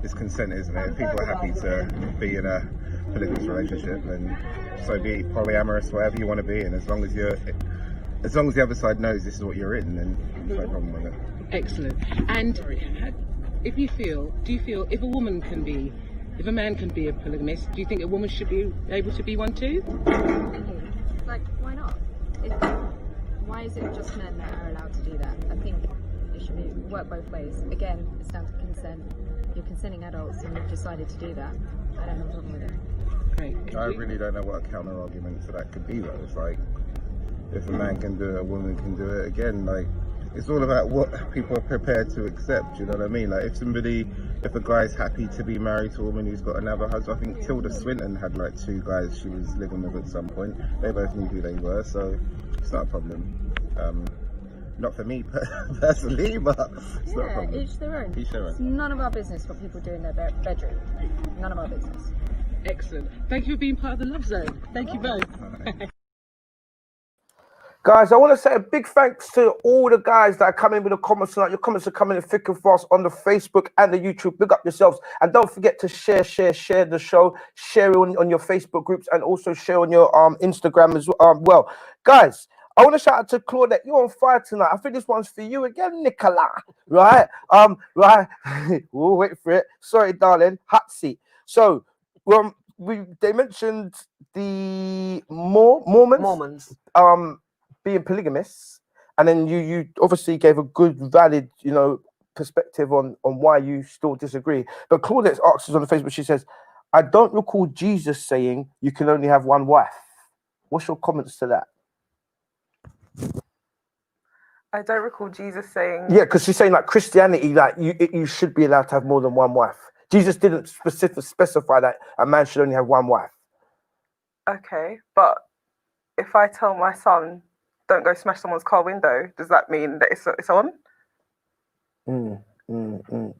It's consent, isn't it? If people are happy to be in a polygamous relationship, then so be it. Polyamorous, whatever you want to be in, as long as the other side knows this is what you're in, then there's no problem with it. Excellent. And do you feel if a man can be a polygamist, do you think a woman should be able to be one too? Like, why not? Why is it just men that are allowed to do that? I think it should work both ways. Again, it's down to consent. You're consenting adults and you've decided to do that. I don't have a problem with it. Great. I really don't know what a counter argument to that could be though. It's like, if a man can do it, a woman can do it. Again, like, it's all about what people are prepared to accept, you know what I mean? Like, if a guy's happy to be married to a woman who's got another husband, I think Tilda Swinton had like 2 guys she was living with at some point. They both knew who they were, so it's not a problem. Not for me personally, but it's not a problem. Each their own. Each their own. It's none of our business what people do in their bedroom. None of our business. Excellent. Thank you for being part of the Love Zone. Thank you both. Guys, I want to say a big thanks to all the guys that are coming with the comments tonight. Your comments are coming in thick and fast on the Facebook and the YouTube. Big up yourselves. And don't forget to share the show. Share it on your Facebook groups and also share on your Instagram as well. Guys, I want to shout out to Claudette. You're on fire tonight. I think this one's for you again, Nicola. Right? Right. We'll wait for it. Sorry, darling. Hot seat. So, they mentioned the Mormons. Being polygamists, and then you obviously gave a good, valid, perspective on why you still disagree. But Claudette asks us on the Facebook, she says, I don't recall Jesus saying you can only have one wife. What's your comments to that? I don't recall Jesus saying... Yeah, because she's saying like Christianity, like you should be allowed to have more than one wife. Jesus didn't specify that a man should only have one wife. Okay, but if I tell my son, don't go smash someone's car window, does that mean that it's on?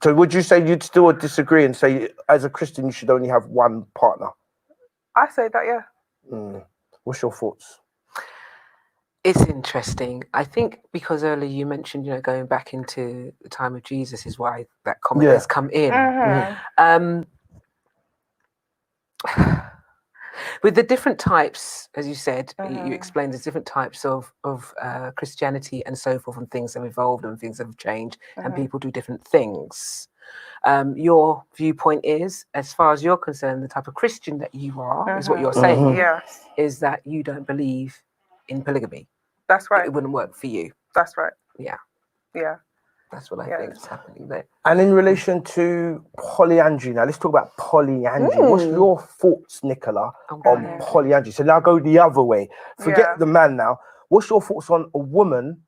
So would you say you'd still disagree and say, as a Christian, you should only have one partner? I say that, yeah. What's your thoughts? It's interesting. I think because earlier you mentioned, going back into the time of Jesus is why that comment has come in. With the different types, as you said, you explained there's different types of Christianity and so forth, and things have evolved and things have changed and people do different things. Your viewpoint is, as far as you're concerned, the type of Christian that you are, is what you're saying, is that you don't believe in polygamy. That's right. It wouldn't work for you. That's right. Yeah. Yeah. That's what I think is happening there. And in relation to polyandry, now let's talk about polyandry. What's your thoughts, Nicola, on polyandry? So now go the other way. Forget the man now. What's your thoughts on a woman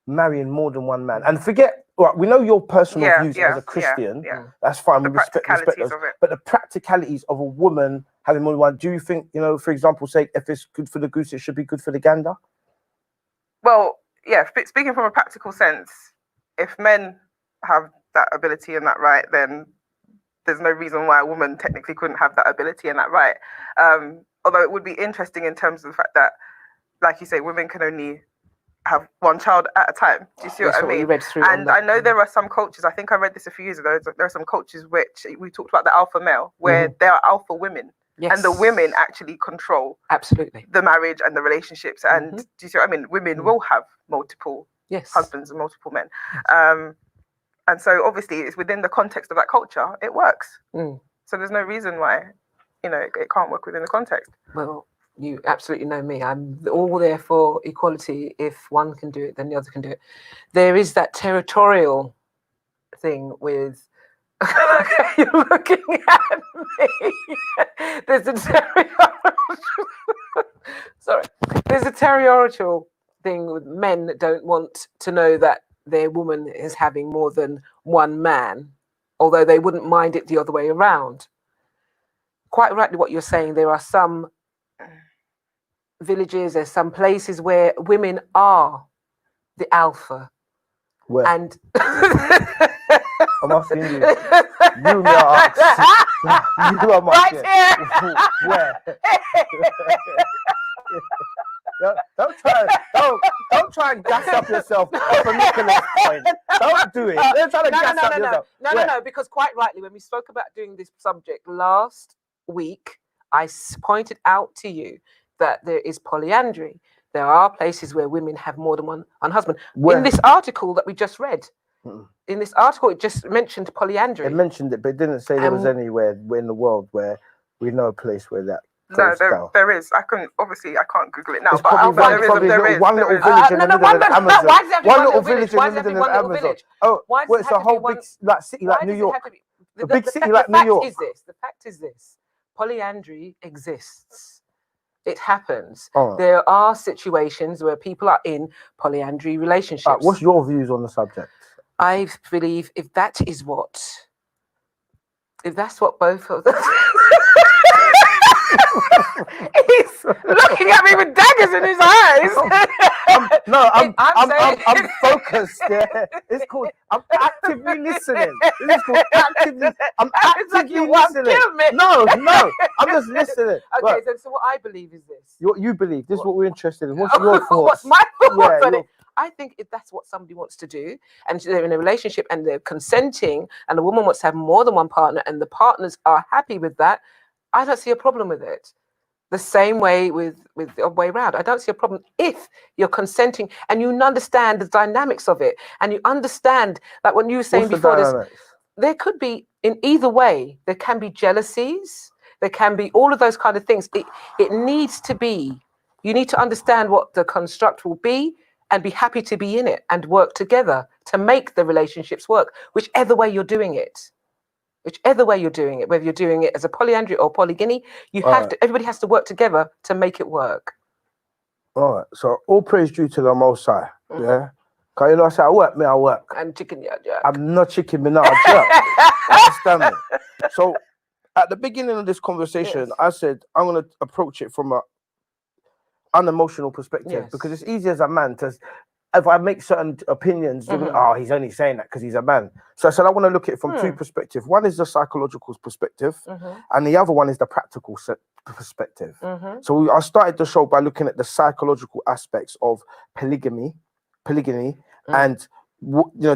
marrying more than one man? And forget, well, we know your personal views as a Christian. That's fine. We respect those. But the practicalities of a woman having more than one, do you think, you know, for example, say if it's good for the goose, it should be good for the gander? Well, yeah, speaking from a practical sense, if men have that ability and that right, then there's no reason why a woman technically couldn't have that ability and that right. Although it would be interesting in terms of the fact that, like you say, women can only have one child at a time. Do you see what I mean? And I know there are some cultures, I think I read this a few years ago, there are some cultures which, we talked about the alpha male, where there are alpha women. Yes. And the women actually control the marriage and the relationships. And do you see what I mean? Women will have multiple husbands and multiple men. And so obviously it's within the context of that culture, it works. So there's no reason why, you know, it can't work within the context. Well, you absolutely know me. I'm all there for equality. If one can do it, then the other can do it. There is that territorial thing with you're looking at me. There's a territorial thing with men that don't want to know that their woman is having more than one man, although they wouldn't mind it the other way around. Quite rightly what you're saying, there are some villages, there's some places where women are the alpha. Where? And I'm asking you. You are right here. Where? Don't try and gas up yourself from Nicola's point. Don't do it. Don't try to gas up yourself. No, because quite rightly, when we spoke about doing this subject last week, I pointed out to you that there is polyandry. There are places where women have more than one husband. In this article that we just read, in this article, it just mentioned polyandry. It mentioned it, but it didn't say there was anywhere in the world where we know a place where that. No, there is. I can't Google it now. It's but there is one little village in the middle of the Amazon. One little village in the middle of the Amazon. Oh, well, it's a whole big city like New York. A big city like New York. The fact is this: polyandry exists. It happens. Oh. There are situations where people are in polyandry relationships. What's your views on the subject? I believe if that's what both of them. He's looking at me with daggers in his eyes. I'm focused. Yeah. It's called I'm actively listening. It's called actively. I'm actively listening. No, I'm just listening. Okay, so what I believe is this. What you believe? This is what we're interested in. What's your thoughts? What's my thoughts on it? I think if that's what somebody wants to do, and they're in a relationship and they're consenting, and the woman wants to have more than one partner, and the partners are happy with that, I don't see a problem with it. The same way with the other way around. I don't see a problem if you're consenting and you understand the dynamics of it, and you understand that when you were saying before, there could be in either way. There can be jealousies. There can be all of those kind of things. It needs to be. You need to understand what the construct will be and be happy to be in it and work together to make the relationships work, whichever way you're doing it. Whichever way you're doing it, whether you're doing it as a polyandry or polygyny, everybody has to work together to make it work. All right. So all praise due to the Most High. Yeah. Because you know, I say, I work. And chicken, yeah. I'm not chicken, me not a jerk. Understand me? So at the beginning of this conversation, I said, I'm going to approach it from a unemotional perspective, because it's easy as a man to, if I make certain opinions, he's only saying that because he's a man. So I said, I want to look at it from two perspectives. One is the psychological perspective, and the other one is the practical perspective. So I started the show by looking at the psychological aspects of polygyny, and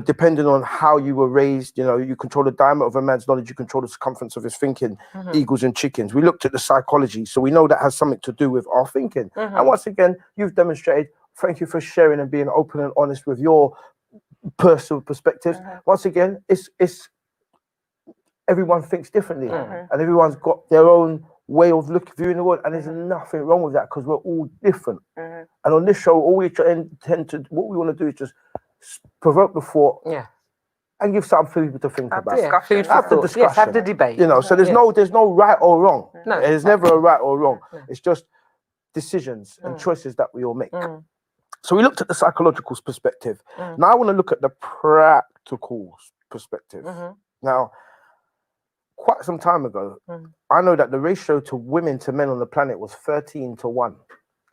depending on how you were raised, you control the diameter of a man's knowledge, you control the circumference of his thinking, eagles and chickens. We looked at the psychology, so we know that has something to do with our thinking. And once again, you've demonstrated. Thank you for sharing and being open and honest with your personal perspectives. Once again, it's everyone thinks differently, and everyone's got their own way of viewing the world, and there's nothing wrong with that because we're all different. And on this show, all we want to do is just provoke the thought, and give something for people to think Have about. discussion. Food for Have the thought. discussion. Yes, have the debate. You know, so there's no right or wrong. No, There's never a right or wrong. No. It's just decisions and choices that we all make. Mm. So we looked at the psychological perspective. Mm. Now I want to look at the practical perspective. Mhm. Now, quite some time ago, Mm. I know that the ratio to women to men on the planet was 13-1.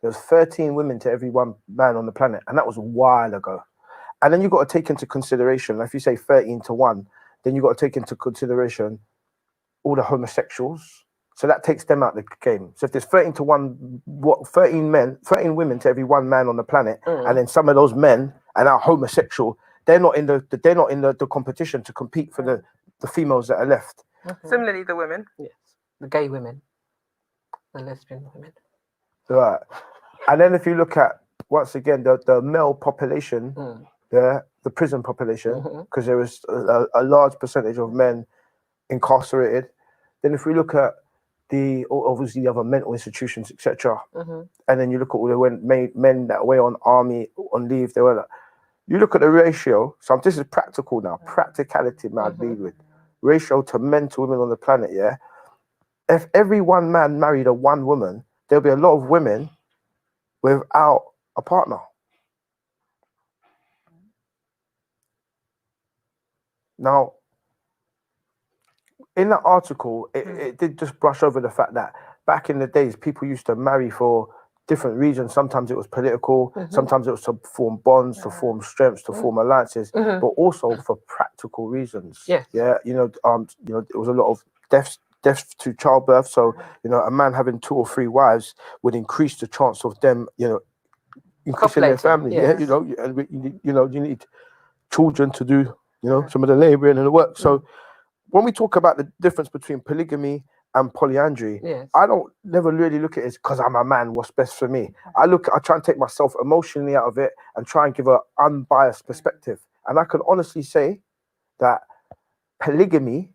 There was 13 women to every one man on the planet, and that was a while ago. And then you've got to take into consideration, if you say 13-1, then you've got to take into consideration all the homosexuals. So that takes them out of the game. So if there's 13-1, 13 women to every one man on the planet, and then some of those men are now homosexual, they're not in the competition to compete for the females that are left. Similarly, the women. Yes, the gay women, the lesbian women. Right. And then if you look at, once again, the male population, the prison population, because there is a large percentage of men incarcerated. Then if we look at obviously the other mental institutions, etc., and then you look at all the men that were on leave, you look at the ratio. So this is practical now, practicality I lead with. Ratio to men to women on the planet, yeah? If every one man married a one woman, there'll be a lot of women without a partner. Now, in that article, it did just brush over the fact that back in the days, people used to marry for different reasons. Sometimes it was political, sometimes it was to form bonds, to form strengths, to form alliances, but also for practical reasons. Yes. Yeah, there was a lot of deaths to childbirth. So, a man having 2 or 3 wives would increase the chance of them, increasing their family. Yes. Yeah, and you need children to do, some of the laboring and the work. So when we talk about the difference between polygamy and polyandry, I don't never really look at it as because I'm a man, what's best for me. I try and take myself emotionally out of it and try and give an unbiased perspective. And I can honestly say that polygamy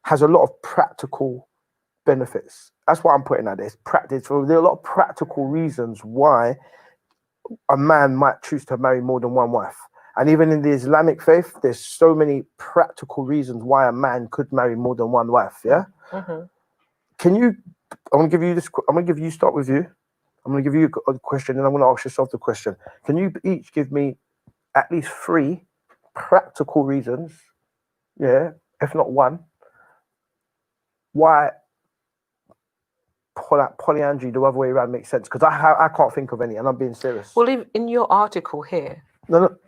has a lot of practical benefits. That's what I'm putting at this. Practice. So there are a lot of practical reasons why a man might choose to marry more than one wife. And even in the Islamic faith, there's so many practical reasons why a man could marry more than one wife. Yeah. Can you? I'm gonna give you this. I'm gonna give you. Start with you. I'm gonna give you a question, and I'm gonna ask yourself the question. Can you each give me at least 3 practical reasons? Yeah, if not one, why polyandry the other way around makes sense? Because I can't think of any, and I'm being serious. Well, in your article here,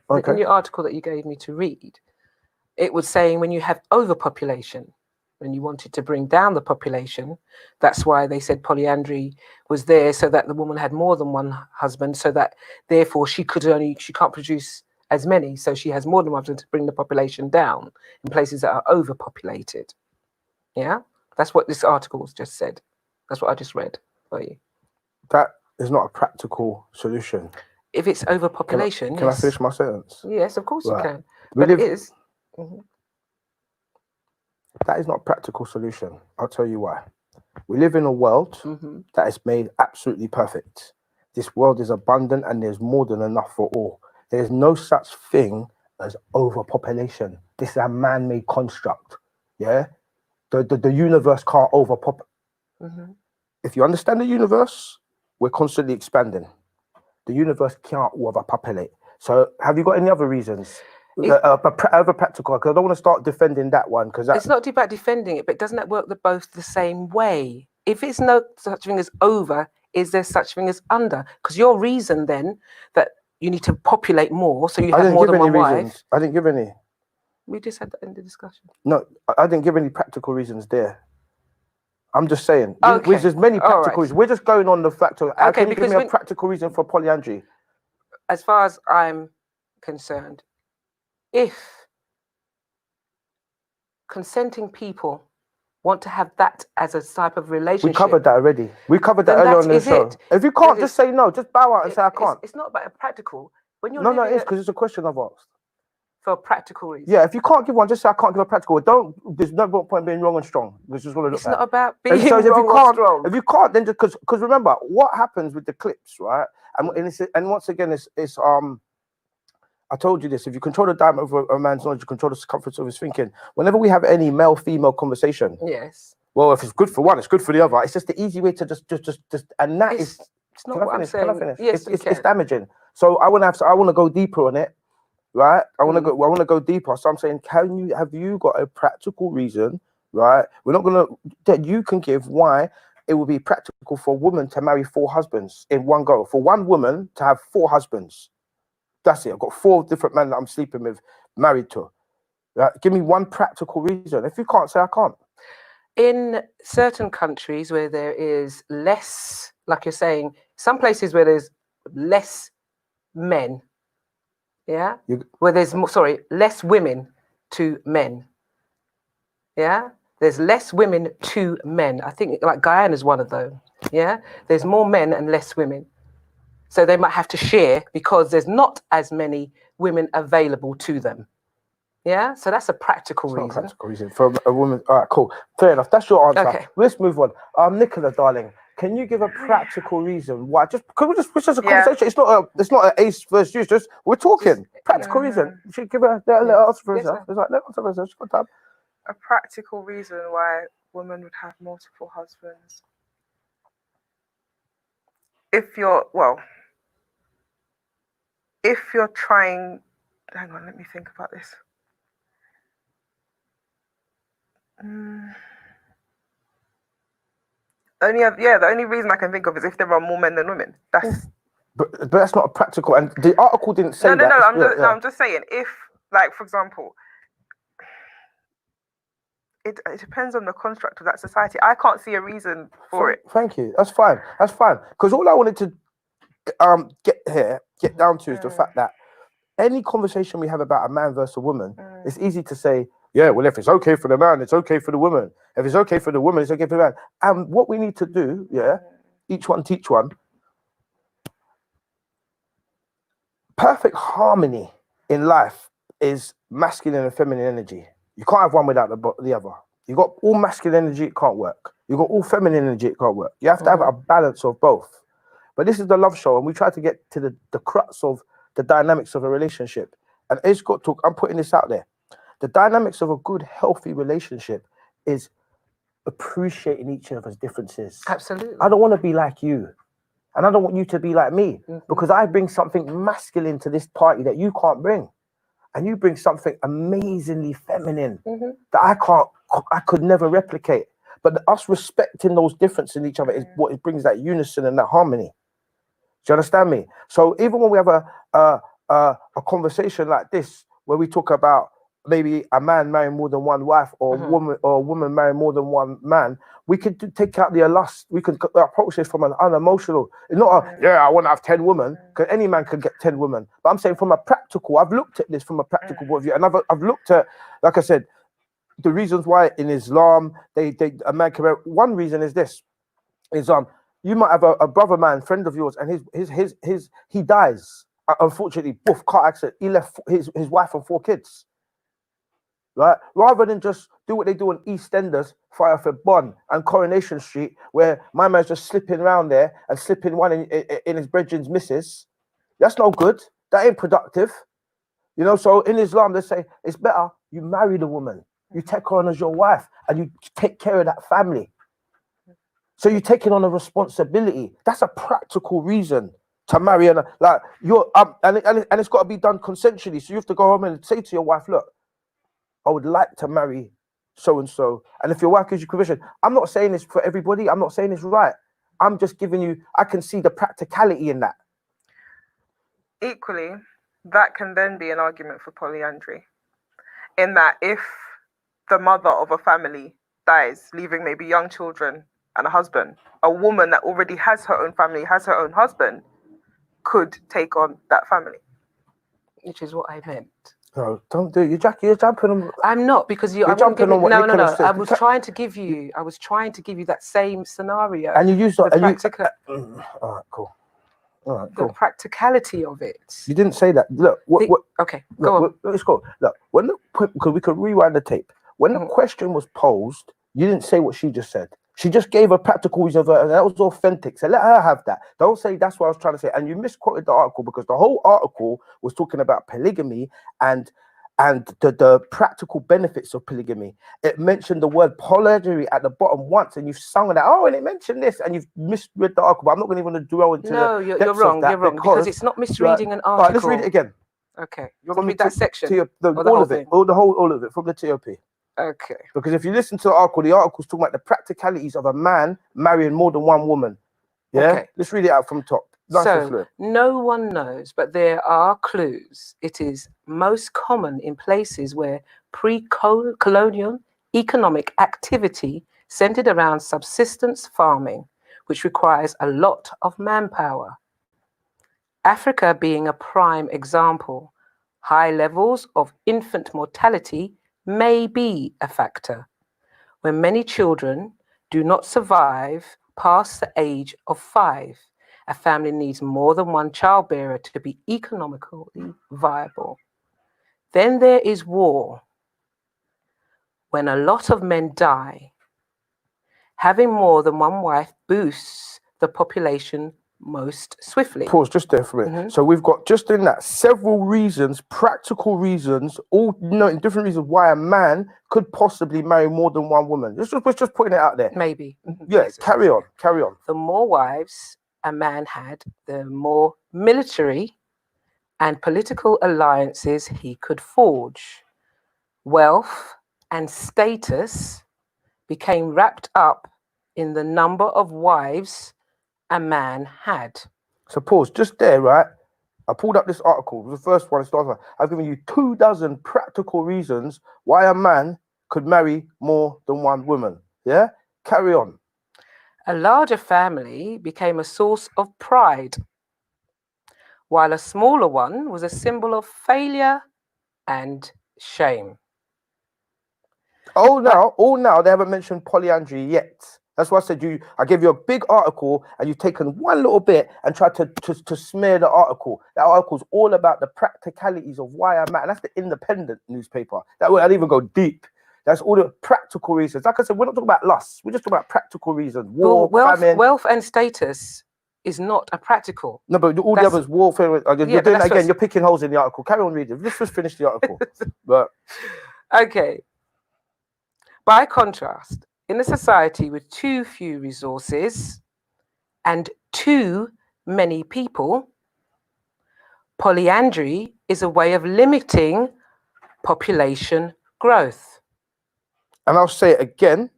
okay. In your article that you gave me to read, it was saying when you have overpopulation, when you wanted to bring down the population, that's why they said polyandry was there, so that the woman had more than one husband, so that therefore she can't produce as many, so she has more than one husband to bring the population down in places that are overpopulated. Yeah, that's what this article just said. That's what I just read for you. That is not a practical solution. If it's overpopulation, can I finish my sentence? Yes, of course you can. But it is. That is not a practical solution. I'll tell you why. We live in a world that is made absolutely perfect. This world is abundant and there's more than enough for all. There's no such thing as overpopulation. This is a man-made construct. Yeah? The universe can't overpopulate. If you understand the universe, we're constantly expanding. The universe can't overpopulate. So have you got any other reasons? Over practical, because I don't want to start defending that one. Because it's not about defending it, but doesn't that work both the same way? If it's no such thing as over, is there such thing as under? Because your reason then that you need to populate more, so you have more than one wife. I didn't give any. We just had that in the discussion. No, I didn't give any practical reasons there. I'm just saying. There's many practical reasons. We're just going on the fact of, can you give me a practical reason for polyandry? As far as I'm concerned, if consenting people want to have that as a type of relationship. We covered that already. We covered that earlier on in the show. If you can't, just say no. Just bow out and say I can't. It's not about a practical. When you're no, it is, because it's a question I've asked. For a practical reason. Yeah, if you can't give one, just say I can't give a practical. There's no point being wrong and strong. This is what I look at. It's not about being wrong or strong. If you can't, then just because remember what happens with the clips, right? And once again, it's I told you this. If you control the diameter of a man's knowledge, you control the circumference of his thinking. Whenever we have any male-female conversation, yes. Well, if it's good for one, it's good for the other. It's just the easy way to just, and that is. It's not what I'm saying. Can I finish? Yes, it's damaging. So I want to go deeper on it, right? I want to go deeper. So I'm saying, have you got a practical reason, right? We're not gonna that you can give why it would be practical for a woman to marry 4 husbands in one go. For one woman to have 4 husbands. That's it. I've got 4 different men that I'm sleeping with, married to. Right? Give me one practical reason. If you can't say, I can't. In certain countries where there is less, like you're saying, some places where there's less men, yeah, where there's less women to men, yeah, there's less women to men. I think like Guyana is one of those, yeah. There's more men and less women, so they might have to share because there's not as many women available to them. Yeah, so that's a practical reason. Not a practical reason for a woman. All right, cool, fair enough. That's your answer. Okay. Let's move on. Nicola, darling, can you give a practical reason why? It's just a conversation. It's not an Ace versus you. Just we're talking practical reason. You should give her a little answer for herself. It's like let answer for herself. She's got time. A practical reason why women would have multiple husbands. If you're trying, hang on, let me think about this. The only reason I can think of is if there are more men than women. But that's not a practical. And the article didn't say that. No. I'm just saying if, like, for example, it depends on the construct of that society. I can't see a reason for it. Thank you. That's fine. Because all I wanted to get down to is the fact that any conversation we have about a man versus a woman, it's easy to say, yeah, well, if it's okay for the man, it's okay for the woman. If it's okay for the woman, it's okay for the man. And what we need to do, each one teach one. Perfect harmony in life is masculine and feminine energy. You can't have one without the other. You got all masculine energy, it can't work. You got all feminine energy, it can't work. You have to have a balance of both. But this is the love show, and we try to get to the crux of the dynamics of a relationship. And Ace Got Talk, I'm putting this out there. The dynamics of a good, healthy relationship is appreciating each other's differences. Absolutely. I don't want to be like you, and I don't want you to be like me, because I bring something masculine to this party that you can't bring, and you bring something amazingly feminine that I could never replicate. But us respecting those differences in each other is what it brings that unison and that harmony. Do you understand me? So even when we have a conversation like this, where we talk about maybe a man marrying more than one wife, or a woman marrying more than one man, we could take out the lust. We could approach this from an unemotional. It's not I want to have 10 women, because any man could get 10 women. But I'm saying from a practical, I've looked at this from a practical point of view, and I've looked at, like I said, the reasons why in Islam a man can marry. One reason is this: you might have a brother man, friend of yours, and he dies. Unfortunately, car accident. He left his wife and 4 kids. Right, rather than just do what they do on EastEnders, Fireford Bond and Coronation Street, where my man's just slipping around there and slipping one in his brethren's missus. That's no good. That ain't productive. You know, so in Islam, they say it's better you marry the woman, you take her on as your wife, and you take care of that family. So you're taking on a responsibility. That's a practical reason to marry, and like and it's got to be done consensually. So you have to go home and say to your wife, look, I would like to marry so-and-so. And if your wife gives you permission, I'm not saying this for everybody. I'm not saying it's right. I'm just giving you, I can see the practicality in that. Equally, that can then be an argument for polyandry. In that if the mother of a family dies, leaving maybe young children and a husband, a woman that already has her own family, has her own husband, could take on that family. Which is what I meant. No, don't do it. You're jumping on. I'm not, because you're jumping on what Nicola said. I was trying to give you that same scenario. And you used that. All right, cool. The practicality of it. You didn't say that. Look. Okay, go on. Let's go. Look, because we could rewind the tape. When the question was posed, you didn't say what she just said. She just gave a practical reason of her, and that was authentic. So let her have that. Don't say that's what I was trying to say. And you misquoted the article because the whole article was talking about polygamy and the practical benefits of polygamy. It mentioned the word polyandry at the bottom once, and you've sung that. Oh, and it mentioned this, and you've misread the article. But I'm not going to even dwell into you're wrong. You're wrong because it's not misreading an article. All right, let's read it again. Okay, you want me to read that section? All of it, all of it from the TOP. Okay. Because if you listen to the article's talking about the practicalities of a man marrying more than one woman. Yeah. Okay. Let's read it out from top. Nice so no one knows, but there are clues. It is most common in places where pre-colonial economic activity centered around subsistence farming, which requires a lot of manpower. Africa being a prime example, high levels of infant mortality may be a factor. When many children do not survive past the age of 5, a family needs more than one childbearer to be economically viable. Then there is war. When a lot of men die, having more than one wife boosts the population most swiftly. Pause just there for a minute. So we've got just in that several reasons, practical reasons, all different reasons why a man could possibly marry more than one woman. We're just putting it out there. Maybe. Yeah, carry on. The more wives a man had, the more military and political alliances he could forge. Wealth and status became wrapped up in the number of wives a man had. So pause just there, right? I pulled up this article. The first one starts with, I've given you 24 practical reasons why a man could marry more than one woman. Yeah? Carry on. A larger family became a source of pride, while a smaller one was a symbol of failure and shame. All now, they haven't mentioned polyandry yet. That's why I said I gave you a big article and you've taken one little bit and tried to smear the article. That article's all about the practicalities of why I'm at. And that's the Independent newspaper. That way I didn't even go deep. That's all the practical reasons. Like I said, we're not talking about lust. We're just talking about practical reasons. War, famine. Wealth and status is not a practical. No, but all the others, warfare. You're doing that again. You're picking holes in the article. Carry on reading. Let's just finish the article. But okay. By contrast, in a society with too few resources and too many people, polyandry is a way of limiting population growth. And I'll say it again,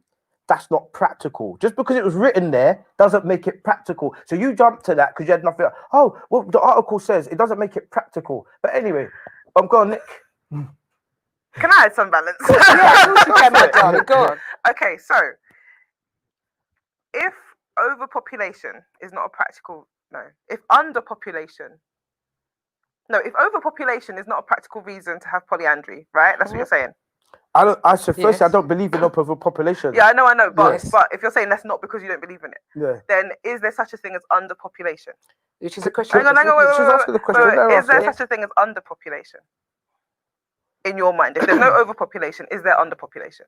that's not practical. Just because it was written there doesn't make it practical. So you jump to that because you had nothing. Oh, well, the article says it doesn't make it practical. But anyway, I'm going, Nick. Can I add some balance? Yeah, go on. Okay, so if overpopulation is not a practical, if overpopulation is not a practical reason to have polyandry, right? That's what you're saying. I don't believe in overpopulation. Yeah, I know, but if you're saying that's not because you don't believe in it, then is there such a thing as underpopulation? Which is a question. Hang on, wait. Is there such a thing as underpopulation? In your mind, if there's no overpopulation, is there underpopulation?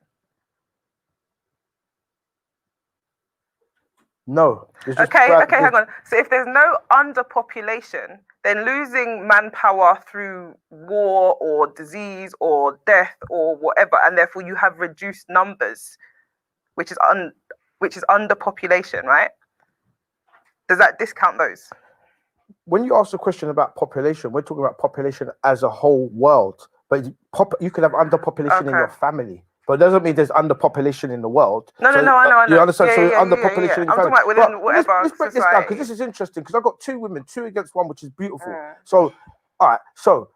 No. Okay, hang on. So if there's no underpopulation, then losing manpower through war or disease or death or whatever, and therefore you have reduced numbers, which is underpopulation, right? Does that discount those? When you ask a question about population, we're talking about population as a whole world. But you could have underpopulation in your family. But it doesn't mean there's underpopulation in the world. No, I know. You understand? Yeah, underpopulation in your family. I'm talking about within whatever let's break this down, because this is interesting. Because I've got 2 women, 2 against 1, which is beautiful. So, all right. So,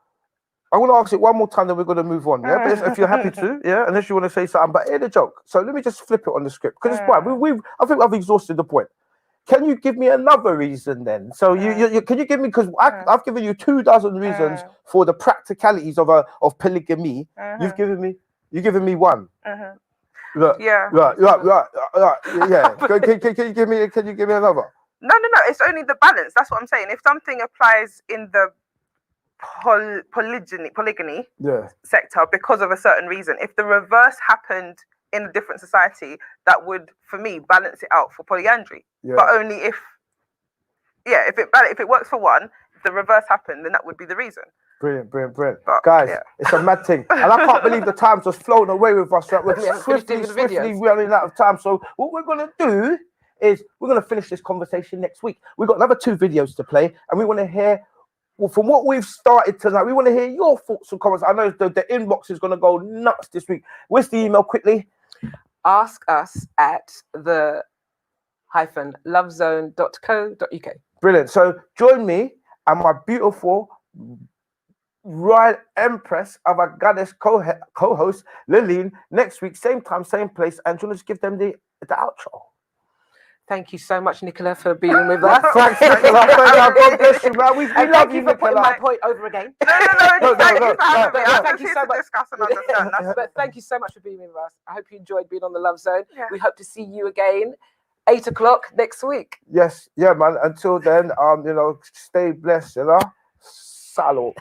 I want to ask it one more time, then we're going to move on. Yeah, but if you're happy to, yeah, unless you want to say something. But here's the joke. So let me just flip it on the script, because it's fine. I think I've exhausted the point. Can you give me another reason then? So can you give me, because I've given you 24 reasons for the practicalities of polygamy. You've given me 1. Right. Yeah. Can you give me another? No. It's only the balance. That's what I'm saying. If something applies in the polygyny sector because of a certain reason, if the reverse happened in a different society that would, for me, balance it out for polyandry. Yeah. But only if it works for one, if the reverse happened, then that would be the reason. Brilliant. But, Guys, yeah. it's a mad thing. And I can't believe the time's just flown away with us. Right? We're We haven't finished swiftly even the videos. running out of time. So what we're going to do is we're going to finish this conversation next week. We've got another 2 videos to play, and we want to hear, well, from what we've started tonight, we want to hear your thoughts and comments. I know the inbox is going to go nuts this week. Where's the email quickly? Ask us at the-lovezone.co.uk. Brilliant. So join me and my beautiful Royal Empress of a Goddess co-host Lurleen next week, same time, same place. And do you want to just give them the outro? Thank you so much, Nicola, for being with us. Thanks, Nicola. God bless you, man. We And love thank you for putting my Nicola. point over again. No, thank you for having me. I'm Thank just you here so to much. discuss and understand. That's But thank you so much for being with us. I hope you enjoyed being on the Love Zone. Yeah. We hope to see you again 8 o'clock next week. Yes, yeah, man. Until then, stay blessed, Salud.